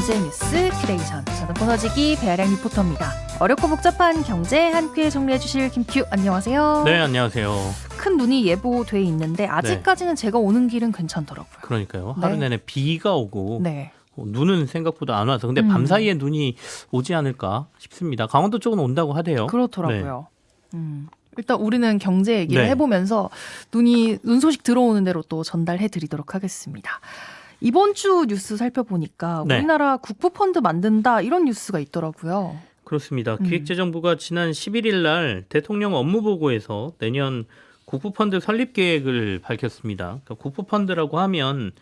경제 뉴스 큐레이션. 저는 번호지기 배아량 리포터입니다. 어렵고 복잡한 경제 한 큐에 정리해 주실 김큐 안녕하세요. 네, 안녕하세요. 큰 눈이 예보돼 있는데 아직까지는 제가 오는 길은 괜찮더라고요. 그러니까요. 네. 하루 내내 비가 오고 네. 눈은 생각보다 안 와서 근데 밤사이에 눈이 오지 않을까 싶습니다. 강원도 쪽은 온다고 하대요. 그렇더라고요. 일단 우리는 경제 얘기를 네. 해보면서 눈 소식 들어오는 대로 또 전달해 드리도록 하겠습니다. 이번 주 뉴스 살펴보니까 네. 우리나라 국부펀드 만든다 이런 뉴스가 있더라고요. 그렇습니다. 기획재정부가 지난 11일 날 대통령 업무보고에서 내년 국부펀드 설립 계획을 밝혔습니다. 그러니까 국부펀드라고 하면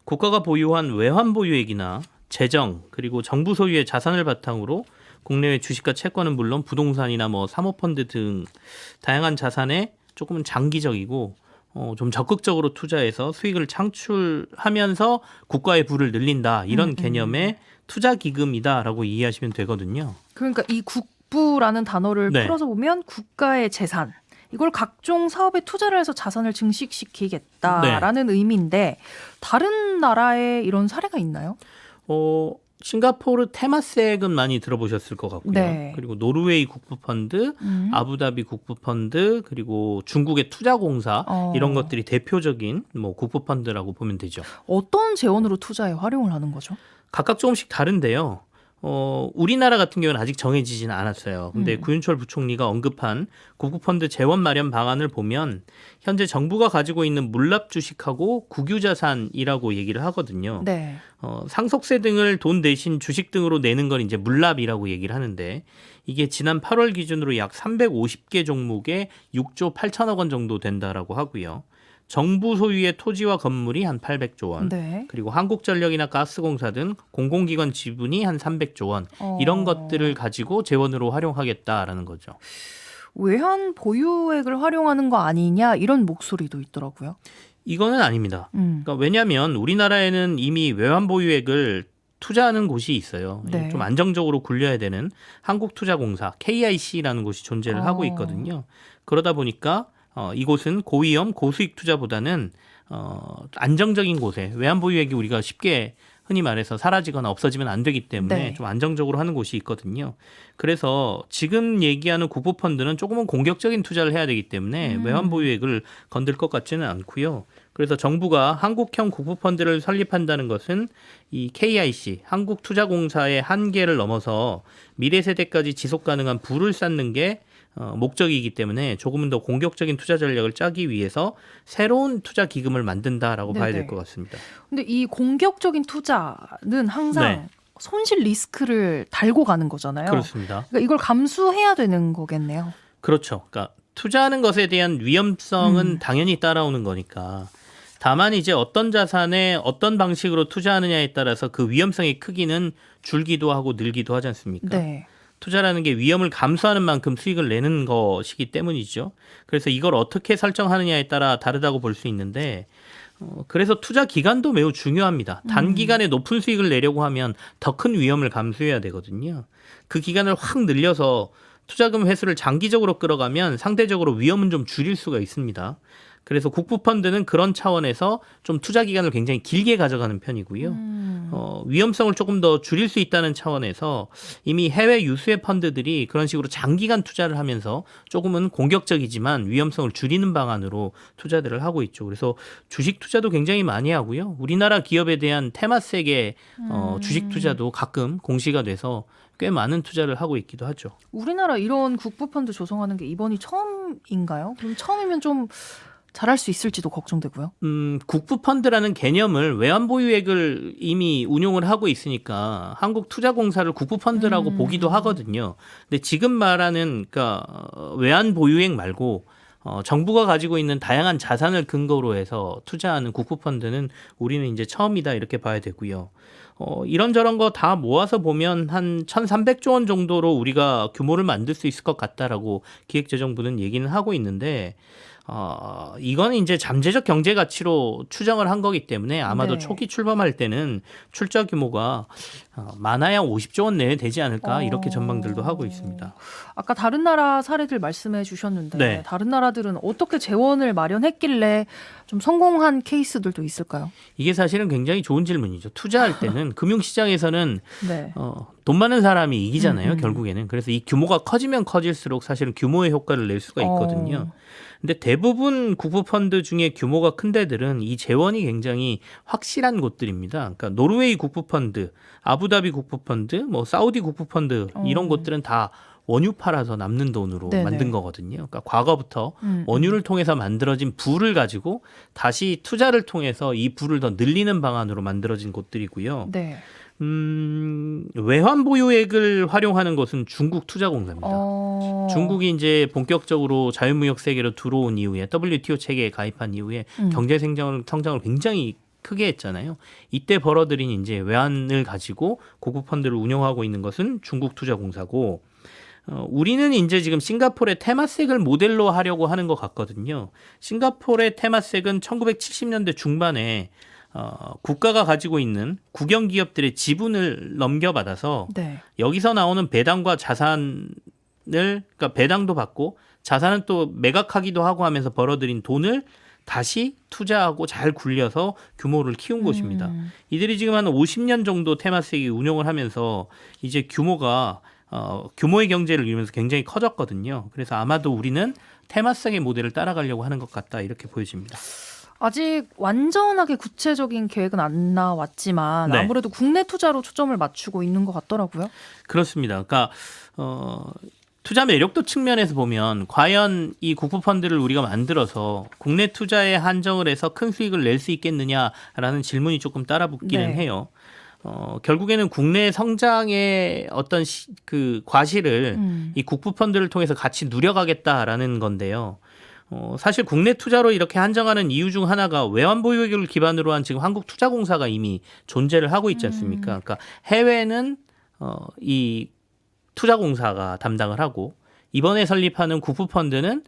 국가가 보유한 외환 보유액이나 재정 그리고 정부 소유의 자산을 바탕으로 국내외 주식과 채권은 물론 부동산이나 사모펀드 등 다양한 자산에 조금은 장기적이고 좀 적극적으로 투자해서 수익을 창출하면서 국가의 부를 늘린다 이런 개념의 투자 기금이다라고 이해하시면 되거든요. 그러니까 이 국부라는 단어를 네. 풀어서 보면 국가의 재산 이걸 각종 사업에 투자를 해서 자산을 증식시키겠다라는 의미인데 다른 나라에 이런 사례가 있나요? 싱가포르 테마색은 많이 들어보셨을 것 같고요. 네. 그리고 노르웨이 국부펀드, 아부다비 국부펀드, 그리고 중국의 투자공사 이런 것들이 대표적인 국부펀드라고 보면 되죠. 어떤 재원으로 투자에 활용을 하는 거죠? 각각 조금씩 다른데요. 우리나라 같은 경우는 아직 정해지지는 않았어요. 근데 구윤철 부총리가 언급한 국부펀드 재원 마련 방안을 보면 현재 정부가 가지고 있는 물납 주식하고 국유자산이라고 얘기를 하거든요. 네. 상속세 등을 돈 대신 주식 등으로 내는 건 이제 물납이라고 얘기를 하는데 이게 지난 8월 기준으로 약 350개 종목에 6조 8천억 원 정도 된다라고 하고요. 정부 소유의 토지와 건물이 한 800조 원, 네. 그리고 한국전력이나 가스공사 등 공공기관 지분이 한 300조 원 이런 것들을 가지고 재원으로 활용하겠다라는 거죠. 외환 보유액을 활용하는 거 아니냐 이런 목소리도 있더라고요. 이거는 아닙니다. 그러니까 왜냐하면 우리나라에는 이미 외환 보유액을 투자하는 곳이 있어요. 네. 좀 안정적으로 굴려야 되는 한국투자공사 KIC라는 곳이 존재를 하고 있거든요. 그러다 보니까 이곳은 고위험 고수익 투자보다는 안정적인 곳에 외환 보유액이 우리가 쉽게 흔히 말해서 사라지거나 없어지면 안 되기 때문에 네. 좀 안정적으로 하는 곳이 있거든요. 그래서 지금 얘기하는 국부펀드는 조금은 공격적인 투자를 해야 되기 때문에 외환 보유액을 건들 것 같지는 않고요. 그래서 정부가 한국형 국부펀드를 설립한다는 것은 이 KIC, 한국투자공사의 한계를 넘어서 미래 세대까지 지속 가능한 부를 쌓는 게 목적이기 때문에 조금은 더 공격적인 투자 전략을 짜기 위해서 새로운 투자 기금을 만든다라고 봐야 될 것 같습니다. 근데 이 공격적인 투자는 항상 네. 손실 리스크를 달고 가는 거잖아요. 그렇습니다. 그러니까 이걸 감수해야 되는 거겠네요. 그렇죠. 그러니까 투자하는 것에 대한 위험성은 당연히 따라오는 거니까. 다만 이제 어떤 자산에 어떤 방식으로 투자하느냐에 따라서 그 위험성의 크기는 줄기도 하고 늘기도 하지 않습니까? 네. 투자라는 게 위험을 감수하는 만큼 수익을 내는 것이기 때문이죠. 그래서 이걸 어떻게 설정하느냐에 따라 다르다고 볼 수 있는데 그래서 투자 기간도 매우 중요합니다. 단기간에 높은 수익을 내려고 하면 더 큰 위험을 감수해야 되거든요. 그 기간을 확 늘려서 투자금 회수를 장기적으로 끌어가면 상대적으로 위험은 좀 줄일 수가 있습니다. 그래서 국부펀드는 그런 차원에서 좀 투자 기간을 굉장히 길게 가져가는 편이고요. 위험성을 조금 더 줄일 수 있다는 차원에서 이미 해외 유수의 펀드들이 그런 식으로 장기간 투자를 하면서 조금은 공격적이지만 위험성을 줄이는 방안으로 투자들을 하고 있죠. 그래서 주식 투자도 굉장히 많이 하고요. 우리나라 기업에 대한 테마색의 주식 투자도 가끔 공시가 돼서 꽤 많은 투자를 하고 있기도 하죠. 우리나라 이런 국부펀드 조성하는 게 이번이 처음인가요? 그럼 처음이면 좀 잘할 수 있을지도 걱정되고요. 국부펀드라는 개념을 외환보유액을 이미 운용을 하고 있으니까 한국투자공사를 국부펀드라고 보기도 하거든요. 근데 지금 말하는 그러니까 외환보유액 말고 정부가 가지고 있는 다양한 자산을 근거로 해서 투자하는 국부펀드는 우리는 이제 처음이다 이렇게 봐야 되고요. 이런저런 거 다 모아서 보면 한 1,300조 원 정도로 우리가 규모를 만들 수 있을 것 같다라고 기획재정부는 얘기는 하고 있는데 이거는 이제 잠재적 경제 가치로 추정을 한 거기 때문에 아마도 네. 초기 출범할 때는 출자 규모가 많아야 50조 원 내에 되지 않을까 이렇게 전망들도 하고 있습니다. 아까 다른 나라 사례들 말씀해 주셨는데 네. 다른 나라들은 어떻게 재원을 마련했길래 좀 성공한 케이스들도 있을까요? 이게 사실은 굉장히 좋은 질문이죠. 투자할 때는 금융시장에서는 네. 돈 많은 사람이 이기잖아요. 결국에는. 그래서 이 규모가 커지면 커질수록 사실은 규모의 효과를 낼 수가 있거든요. 근데 대부분 국부펀드 중에 규모가 큰 데들은 이 재원이 굉장히 확실한 곳들입니다. 그러니까 노르웨이 국부펀드, 아부다비 국부펀드, 뭐 사우디 국부펀드 이런 곳들은 다 원유 팔아서 남는 돈으로 네네. 만든 거거든요. 그러니까 과거부터 원유를 통해서 만들어진 부를 가지고 다시 투자를 통해서 이 부를 더 늘리는 방안으로 만들어진 곳들이고요. 네. 외환 보유액을 활용하는 것은 중국 투자공사입니다. 중국이 이제 본격적으로 자유무역 세계로 들어온 이후에 WTO 체계에 가입한 이후에 경제 성장을 굉장히 크게 했잖아요. 이때 벌어들인 이제 외환을 가지고 고급 펀드를 운영하고 있는 것은 중국 투자공사고 우리는 이제 지금 싱가포르의 테마색을 모델로 하려고 하는 것 같거든요. 싱가포르의 테마색은 1970년대 중반에 국가가 가지고 있는 국영 기업들의 지분을 넘겨받아서 네. 여기서 나오는 배당과 자산을 그러니까 배당도 받고 자산은 또 매각하기도 하고 하면서 벌어들인 돈을 다시 투자하고 잘 굴려서 규모를 키운 곳입니다. 이들이 지금 한 50년 정도 테마색이 운영을 하면서 이제 규모가 규모의 경제를 이루면서 굉장히 커졌거든요. 그래서 아마도 우리는 테마색의 모델을 따라가려고 하는 것 같다 이렇게 보여집니다. 아직 완전하게 구체적인 계획은 안 나왔지만 네. 아무래도 국내 투자로 초점을 맞추고 있는 것 같더라고요. 그렇습니다. 그러니까 투자 매력도 측면에서 보면 과연 이 국부펀드를 우리가 만들어서 국내 투자에 한정을 해서 큰 수익을 낼 수 있겠느냐라는 질문이 조금 따라붙기는 네. 해요. 결국에는 국내 성장의 어떤 그 과실을 이 국부펀드를 통해서 같이 누려가겠다라는 건데요. 사실 국내 투자로 이렇게 한정하는 이유 중 하나가 외환 보유액을 기반으로 한 지금 한국투자공사가 이미 존재를 하고 있지 않습니까? 그러니까 해외는 이 투자공사가 담당을 하고 이번에 설립하는 국부펀드는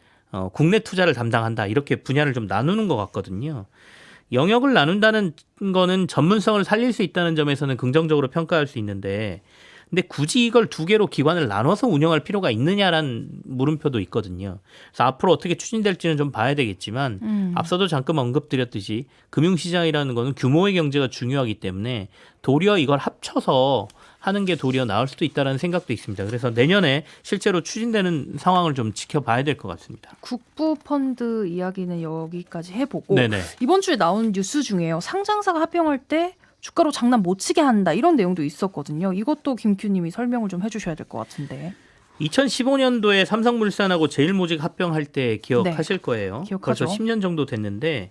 국내 투자를 담당한다. 이렇게 분야를 좀 나누는 것 같거든요. 영역을 나눈다는 거는 전문성을 살릴 수 있다는 점에서는 긍정적으로 평가할 수 있는데 근데 굳이 이걸 두 개로 기관을 나눠서 운영할 필요가 있느냐라는 물음표도 있거든요. 그래서 앞으로 어떻게 추진될지는 좀 봐야 되겠지만 앞서도 잠깐 언급드렸듯이 금융시장이라는 거는 규모의 경제가 중요하기 때문에 도리어 이걸 합쳐서 하는 게 도리어 나을 수도 있다는 생각도 있습니다. 그래서 내년에 실제로 추진되는 상황을 좀 지켜봐야 될 것 같습니다. 국부펀드 이야기는 여기까지 해보고 네네. 이번 주에 나온 뉴스 중에요. 상장사가 합병할 때 주가로 장난 못 치게 한다 이런 내용도 있었거든요. 이것도 김큐님이 설명을 좀 해주셔야 될 것 같은데. 2015년도에 삼성물산하고 제일모직 합병할 때 기억하실 거예요. 기억하죠. 벌써 10년 정도 됐는데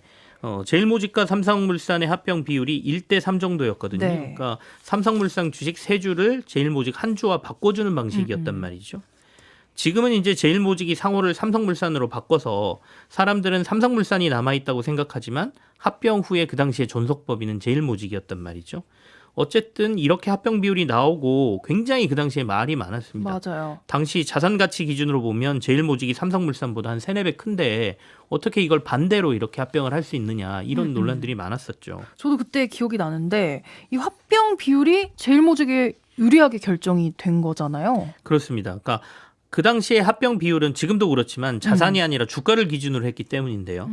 제일모직과 삼성물산의 합병 비율이 1대3 정도였거든요. 네. 그러니까 삼성물산 주식 3주를 제일모직 1주와 바꿔주는 방식이었단 말이죠. 지금은 이제 제일모직이 상호를 삼성물산으로 바꿔서 사람들은 삼성물산이 남아있다고 생각하지만 합병 후에 그 당시에 존속법인은 제일모직이었단 말이죠. 어쨌든 이렇게 합병 비율이 나오고 굉장히 그 당시에 말이 많았습니다. 맞아요. 당시 자산 가치 기준으로 보면 제일모직이 삼성물산보다 한 3-4배 큰데 어떻게 이걸 반대로 이렇게 합병을 할 수 있느냐 이런 논란들이 많았었죠. 저도 그때 기억이 나는데 이 합병 비율이 제일모직에 유리하게 결정이 된 거잖아요. 그렇습니다. 그러니까 그 당시에 합병 비율은 지금도 그렇지만 자산이 아니라 주가를 기준으로 했기 때문인데요.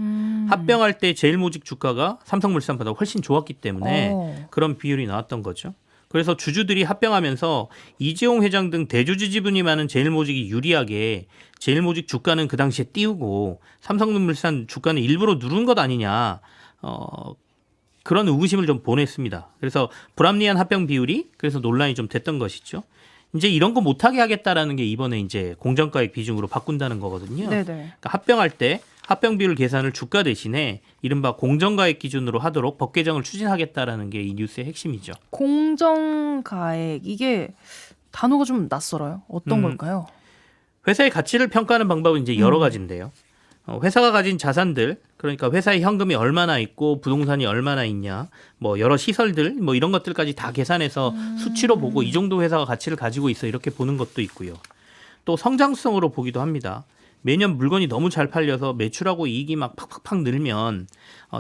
합병할 때 제일모직 주가가 삼성물산보다 훨씬 좋았기 때문에 그런 비율이 나왔던 거죠. 그래서 주주들이 합병하면서 이재용 회장 등 대주주 지분이 많은 제일모직이 유리하게 제일모직 주가는 그 당시에 띄우고 삼성물산 주가는 일부러 누른 것 아니냐 그런 의구심을 좀 보냈습니다. 그래서 불합리한 합병 비율이 그래서 논란이 좀 됐던 것이죠. 이제 이런 거 못하게 하겠다라는 게 이번에 이제 공정가액 비중으로 바꾼다는 거거든요. 네네. 그러니까 합병할 때 합병 비율 계산을 주가 대신에 이른바 공정가액 기준으로 하도록 법 개정을 추진하겠다라는 게 이 뉴스의 핵심이죠. 공정가액 이게 단어가 좀 낯설어요. 어떤 걸까요? 회사의 가치를 평가하는 방법은 이제 여러 가지인데요. 회사가 가진 자산들, 그러니까 회사의 현금이 얼마나 있고 부동산이 얼마나 있냐, 뭐 여러 시설들, 뭐 이런 것들까지 다 계산해서 수치로 보고 이 정도 회사가 가치를 가지고 있어 이렇게 보는 것도 있고요. 또 성장성으로 보기도 합니다. 매년 물건이 너무 잘 팔려서 매출하고 이익이 막 팍팍팍 늘면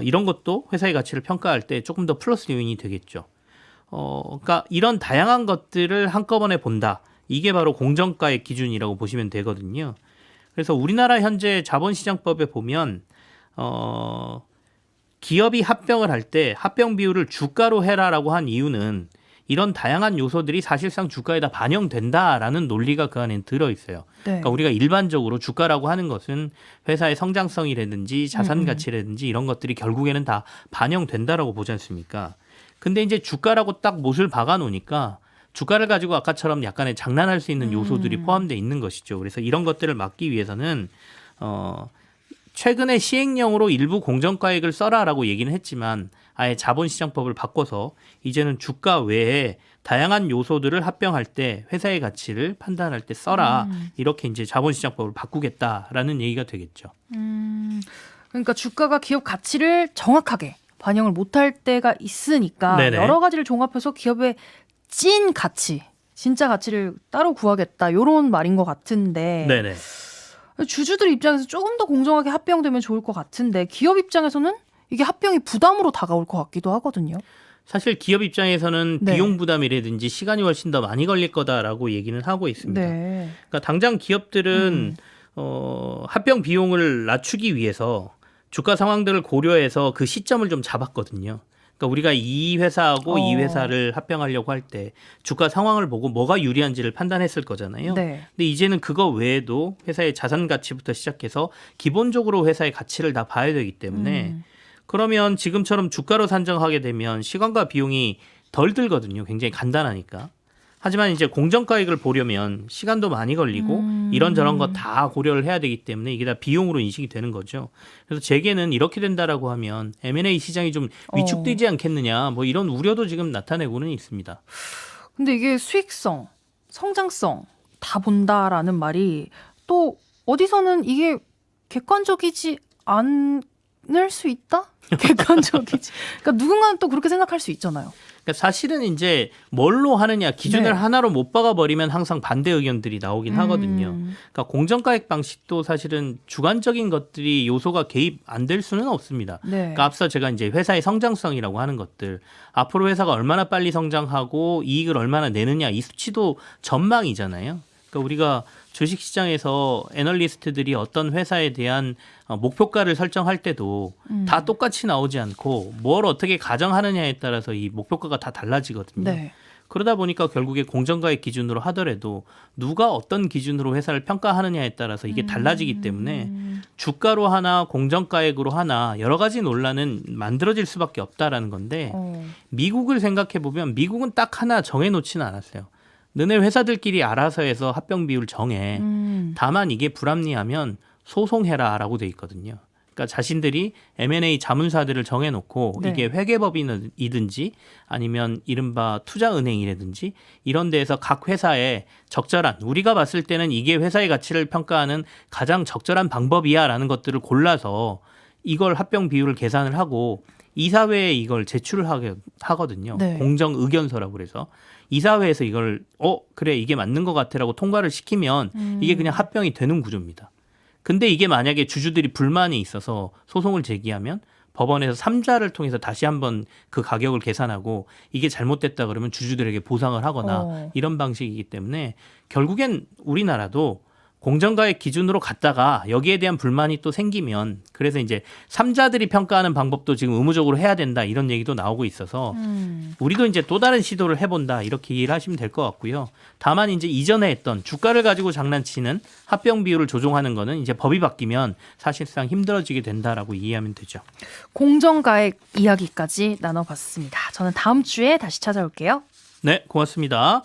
이런 것도 회사의 가치를 평가할 때 조금 더 플러스 요인이 되겠죠. 그러니까 이런 다양한 것들을 한꺼번에 본다. 이게 바로 공정가액 기준이라고 보시면 되거든요. 그래서 우리나라 현재 자본시장법에 보면 기업이 합병을 할 때 합병 비율을 주가로 해라라고 한 이유는 이런 다양한 요소들이 사실상 주가에 다 반영된다라는 논리가 그 안에 들어있어요. 네. 그러니까 우리가 일반적으로 주가라고 하는 것은 회사의 성장성이라든지 자산 가치라든지 이런 것들이 결국에는 다 반영된다라고 보지 않습니까? 근데 이제 주가라고 딱 못을 박아 놓으니까 주가를 가지고 아까처럼 약간의 장난할 수 있는 요소들이 포함되어 있는 것이죠. 그래서 이런 것들을 막기 위해서는 최근에 시행령으로 일부 공정가액을 써라라고 얘기는 했지만 아예 자본시장법을 바꿔서 이제는 주가 외에 다양한 요소들을 합병할 때 회사의 가치를 판단할 때 써라. 이렇게 이제 자본시장법을 바꾸겠다라는 얘기가 되겠죠. 그러니까 주가가 기업 가치를 정확하게 반영을 못할 때가 있으니까 네네. 여러 가지를 종합해서 기업의 찐 가치, 진짜 가치를 따로 구하겠다 이런 말인 것 같은데 네네. 주주들 입장에서 조금 더 공정하게 합병되면 좋을 것 같은데 기업 입장에서는 이게 합병이 부담으로 다가올 것 같기도 하거든요. 사실 기업 입장에서는 네. 비용 부담이라든지 시간이 훨씬 더 많이 걸릴 거다라고 얘기는 하고 있습니다. 네. 그러니까 당장 기업들은 합병 비용을 낮추기 위해서 주가 상황들을 고려해서 그 시점을 좀 잡았거든요. 그러니까 우리가 이 회사하고 이 회사를 합병하려고 할 때 주가 상황을 보고 뭐가 유리한지를 판단했을 거잖아요. 네. 근데 이제는 그거 외에도 회사의 자산 가치부터 시작해서 기본적으로 회사의 가치를 다 봐야 되기 때문에 그러면 지금처럼 주가로 산정하게 되면 시간과 비용이 덜 들거든요. 굉장히 간단하니까. 하지만 이제 공정가액을 보려면 시간도 많이 걸리고 이런저런 거 다 고려를 해야 되기 때문에 이게 다 비용으로 인식이 되는 거죠. 그래서 제게는 이렇게 된다라고 하면 M&A 시장이 좀 위축되지 않겠느냐 뭐 이런 우려도 지금 나타내고는 있습니다. 근데 이게 수익성, 성장성 다 본다라는 말이 또 어디서는 이게 객관적이지 않을 수 있다? 객관적이지. 그러니까 누군가는 또 그렇게 생각할 수 있잖아요. 그러니까 사실은 이제 뭘로 하느냐 기준을 네. 하나로 못 박아버리면 항상 반대 의견들이 나오긴 하거든요. 그러니까 공정가액 방식도 사실은 주관적인 것들이 요소가 개입 안 될 수는 없습니다. 네. 그러니까 앞서 제가 이제 회사의 성장성이라고 하는 것들, 앞으로 회사가 얼마나 빨리 성장하고 이익을 얼마나 내느냐 이 수치도 전망이잖아요. 그러니까 우리가 주식시장에서 애널리스트들이 어떤 회사에 대한 목표가를 설정할 때도 다 똑같이 나오지 않고 뭘 어떻게 가정하느냐에 따라서 이 목표가가 다 달라지거든요. 네. 그러다 보니까 결국에 공정가액 기준으로 하더라도 누가 어떤 기준으로 회사를 평가하느냐에 따라서 이게 달라지기 때문에 주가로 하나 공정가액으로 하나 여러 가지 논란은 만들어질 수밖에 없다라는 건데 미국을 생각해 보면 미국은 딱 하나 정해놓지는 않았어요. 너네 회사들끼리 알아서 해서 합병 비율 정해. 다만 이게 불합리하면 소송해라라고 돼 있거든요. 그러니까 자신들이 M&A 자문사들을 정해놓고 네. 이게 회계법인이든지 아니면 이른바 투자은행이라든지 이런 데에서 각 회사에 적절한 우리가 봤을 때는 이게 회사의 가치를 평가하는 가장 적절한 방법이야라는 것들을 골라서 이걸 합병 비율을 계산을 하고 이사회에 이걸 제출을 하거든요. 네. 공정 의견서라고 그래서 이사회에서 이걸 그래 이게 맞는 것 같아라고 통과를 시키면 이게 그냥 합병이 되는 구조입니다. 근데 이게 만약에 주주들이 불만이 있어서 소송을 제기하면 법원에서 3자를 통해서 다시 한번 그 가격을 계산하고 이게 잘못됐다 그러면 주주들에게 보상을 하거나 이런 방식이기 때문에 결국엔 우리나라도 공정가액 기준으로 갔다가 여기에 대한 불만이 또 생기면 그래서 이제 3자들이 평가하는 방법도 지금 의무적으로 해야 된다 이런 얘기도 나오고 있어서 우리도 이제 또 다른 시도를 해본다 이렇게 이해를 하시면 될 것 같고요. 다만 이제 이전에 했던 주가를 가지고 장난치는 합병 비율을 조종하는 거는 이제 법이 바뀌면 사실상 힘들어지게 된다라고 이해하면 되죠. 공정가액 이야기까지 나눠봤습니다. 저는 다음 주에 다시 찾아올게요. 네, 고맙습니다.